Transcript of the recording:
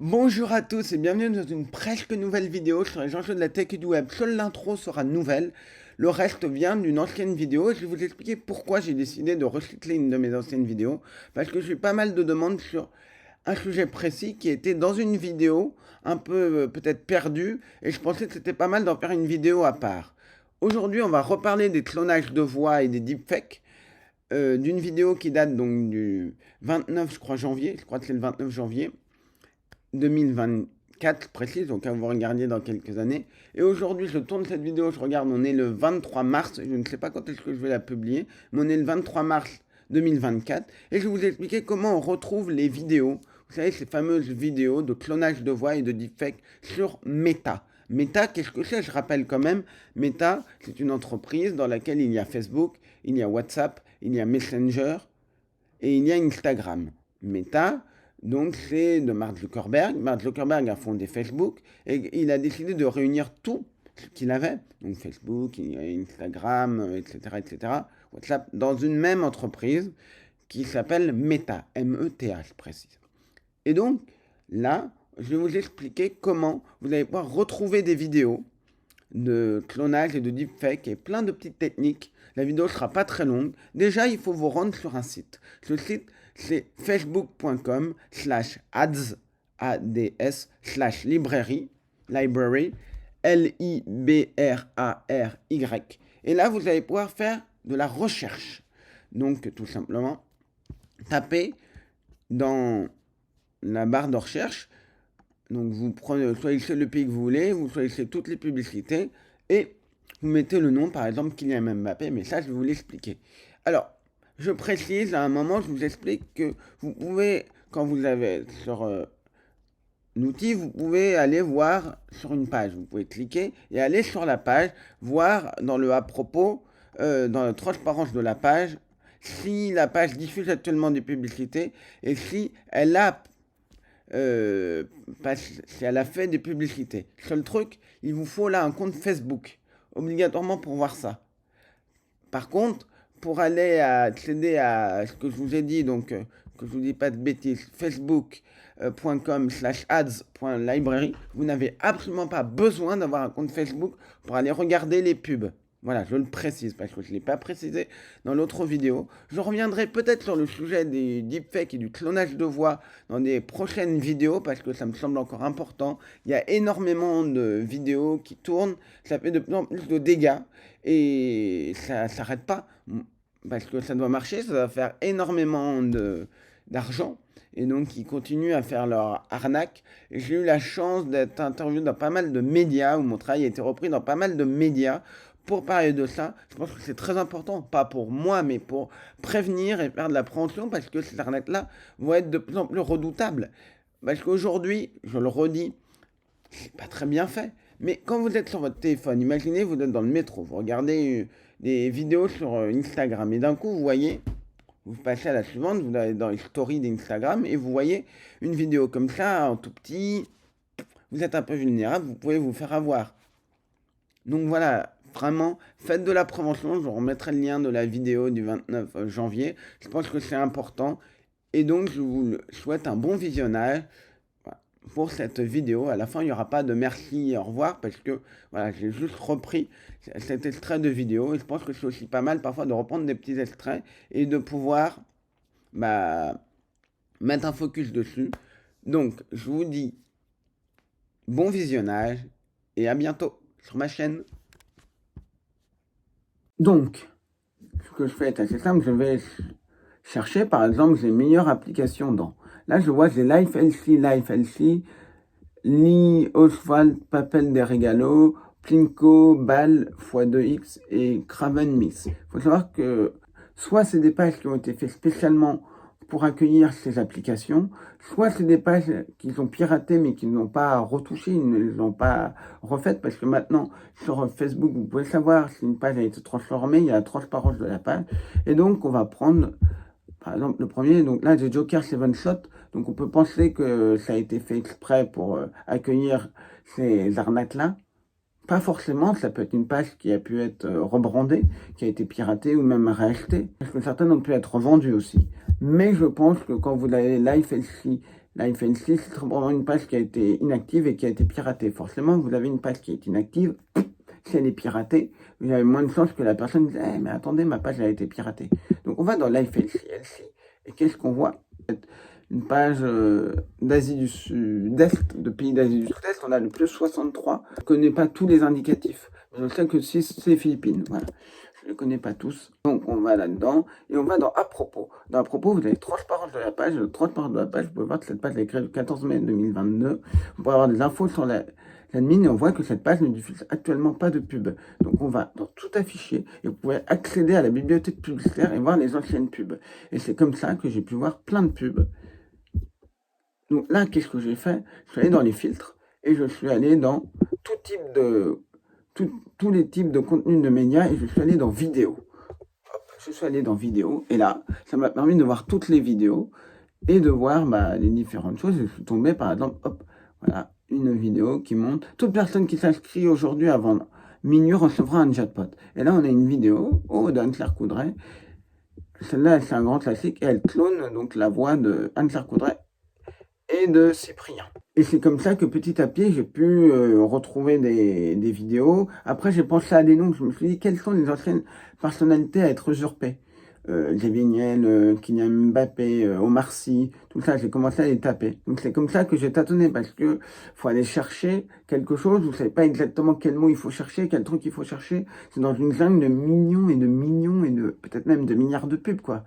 Bonjour à tous et bienvenue dans une presque nouvelle vidéo sur les enjeux de la tech et du web. Seule l'intro sera nouvelle, le reste vient d'une ancienne vidéo. Je vais vous expliquer pourquoi j'ai décidé de recycler une de mes anciennes vidéos. Parce que j'ai eu pas mal de demandes sur un sujet précis qui était dans une vidéo, un peu peut-être perdue, et je pensais que c'était pas mal d'en faire une vidéo à part. Aujourd'hui, on va reparler des clonages de voix et des deepfakes. D'une vidéo qui date donc du 29, je crois, janvier, je crois que c'est le 29 janvier, 2024 précise, donc vous regardiez dans quelques années. Et aujourd'hui, je tourne cette vidéo, je regarde, on est le 23 mars, je ne sais pas quand est-ce que je vais la publier, mais on est le 23 mars 2024, et je vais vous expliquer comment on retrouve les vidéos, vous savez, ces fameuses vidéos de clonage de voix et de deepfake sur Meta. Meta, qu'est-ce que c'est? Je rappelle quand même, Meta, c'est une entreprise dans laquelle il y a Facebook, il y a WhatsApp, il y a Messenger et il y a Instagram. Meta, donc c'est de Mark Zuckerberg. Mark Zuckerberg a fondé Facebook et il a décidé de réunir tout ce qu'il avait, donc Facebook, Instagram, etc., etc., WhatsApp, dans une même entreprise qui s'appelle Meta, M-E-T-A, je précise. Et donc, là, je vais vous expliquer comment vous allez pouvoir retrouver des vidéos de clonage et de deepfake et plein de petites techniques. La vidéo ne sera pas très longue. Déjà, il faut vous rendre sur un site. Ce site, c'est facebook.com /ads, A-D-S, /librairie, L-I-B-R-A-R-Y. Et là, vous allez pouvoir faire de la recherche. Donc, tout simplement, tapez dans la barre de recherche. Donc vous prenez, choisissez le pays que vous voulez, vous choisissez toutes les publicités et vous mettez le nom, par exemple Kylian Mbappé, mais ça je vais vous l'expliquer. Alors, je précise, à un moment je vous explique que vous pouvez, quand vous avez sur l'outil, vous pouvez aller voir sur une page, vous pouvez cliquer et aller sur la page, voir dans le à propos, dans la transparence de la page, si la page diffuse actuellement des publicités et si elle a si elle a fait des publicités. Seul truc, il vous faut là un compte Facebook, obligatoirement pour voir ça. Par contre, pour aller accéder à ce que je vous ai dit, donc que je vous dis pas de bêtises, facebook.com /ads.library, vous n'avez absolument pas besoin d'avoir un compte Facebook pour aller regarder les pubs. Voilà, je le précise parce que je ne l'ai pas précisé dans l'autre vidéo. Je reviendrai peut-être sur le sujet des deepfakes et du clonage de voix dans des prochaines vidéos parce que ça me semble encore important. Il y a énormément de vidéos qui tournent, ça fait de plus en plus de dégâts et ça s'arrête pas parce que ça doit marcher, ça va faire énormément d'argent et donc ils continuent à faire leur arnaque. J'ai eu la chance d'être interviewé dans pas mal de médias où mon travail a été repris dans pas mal de médias pour parler de ça. Je pense que c'est très important, pas pour moi, mais pour prévenir et faire de la prévention parce que ces arnaques-là vont être de plus en plus redoutables. Parce qu'aujourd'hui, je le redis, c'est pas très bien fait. Mais quand vous êtes sur votre téléphone, imaginez vous êtes dans le métro, vous regardez des vidéos sur Instagram et d'un coup vous voyez, vous passez à la suivante, vous allez dans les stories d'Instagram et vous voyez une vidéo comme ça en tout petit, vous êtes un peu vulnérable, vous pouvez vous faire avoir. Donc voilà, vraiment, faites de la prévention, je vous remettrai le lien de la vidéo du 29 janvier, je pense que c'est important et donc je vous souhaite un bon visionnage pour cette vidéo. À la fin, il n'y aura pas de merci, au revoir, parce que voilà, j'ai juste repris cet extrait de vidéo. Et je pense que c'est aussi pas mal parfois de reprendre des petits extraits et de pouvoir bah, mettre un focus dessus. Donc, je vous dis bon visionnage et à bientôt sur ma chaîne. Donc, ce que je fais est assez simple. Je vais chercher par exemple les meilleures applications dans. Là, je vois j'ai LifeLC, Lee Oswald Papel des Regalo, Plinko, Ball x2x et Craven Mix. Il faut savoir que soit c'est des pages qui ont été faites spécialement pour accueillir ces applications, soit c'est des pages qui sont piratées mais qui n'ont pas retouché, ils ne les ont pas refaites parce que maintenant sur Facebook vous pouvez savoir si une page a été transformée, il y a la transparence de la page et donc on va prendre par exemple, le premier, donc là, j'ai Joker Seven Shot. Donc, on peut penser que ça a été fait exprès pour accueillir ces arnaques-là. Pas forcément, ça peut être une page qui a pu être rebrandée, qui a été piratée ou même rachetée. Parce que certaines ont pu être vendues aussi. Mais je pense que quand vous avez LifeLC LifeLC, c'est probablement une page qui a été inactive et qui a été piratée. Forcément, vous avez une page qui est inactive. Si elle est piratée, vous avez moins de chances que la personne dise mais attendez, ma page a été piratée. Donc on va dans LifeLC et qu'est-ce qu'on voit? Une page d'Asie du Sud-Est, de pays d'Asie du Sud-Est, on a le plus 63. Je ne connais pas tous les indicatifs, mais je sais que c'est les Philippines. Voilà. Je ne les connais pas tous. Donc on va là-dedans et on va dans À propos. Dans À propos, vous avez transparence de la page. Transparence de la page, vous pouvez voir que cette page est créée le 14 mai 2022. Vous pouvez avoir des infos sur l'admin et on voit que cette page ne diffuse actuellement pas de pub. Donc on va dans tout afficher et vous pouvez accéder à la bibliothèque publicitaire et voir les anciennes pubs. Et c'est comme ça que j'ai pu voir plein de pubs. Donc là, qu'est-ce que j'ai fait? Je suis allé dans les filtres et je suis allé dans tous les types de contenus de médias et je suis allé dans vidéo. Hop, je suis allé dans vidéo et là, ça m'a permis de voir toutes les vidéos et de voir les différentes choses. Je suis tombé par exemple, hop, voilà, une vidéo qui montre toute personne qui s'inscrit aujourd'hui avant minuit recevra un jackpot. Et là, on a une vidéo d'Anne-Claire Coudray. Celle-là, c'est un grand classique et elle clone donc la voix de Anne-Claire Coudray et de Cyprien. Et c'est comme ça que petit à petit, j'ai pu retrouver des vidéos. Après, j'ai pensé à des noms. Je me suis dit, quelles sont les anciennes personnalités à être usurpées? Xavier Niel, Kylian Mbappé, Omar Sy, tout ça, j'ai commencé à les taper. Donc c'est comme ça que j'ai tâtonné parce que faut aller chercher quelque chose, vous savez pas exactement quel mot il faut chercher, quel truc il faut chercher. C'est dans une jungle de millions et de peut-être même de milliards de pubs, quoi.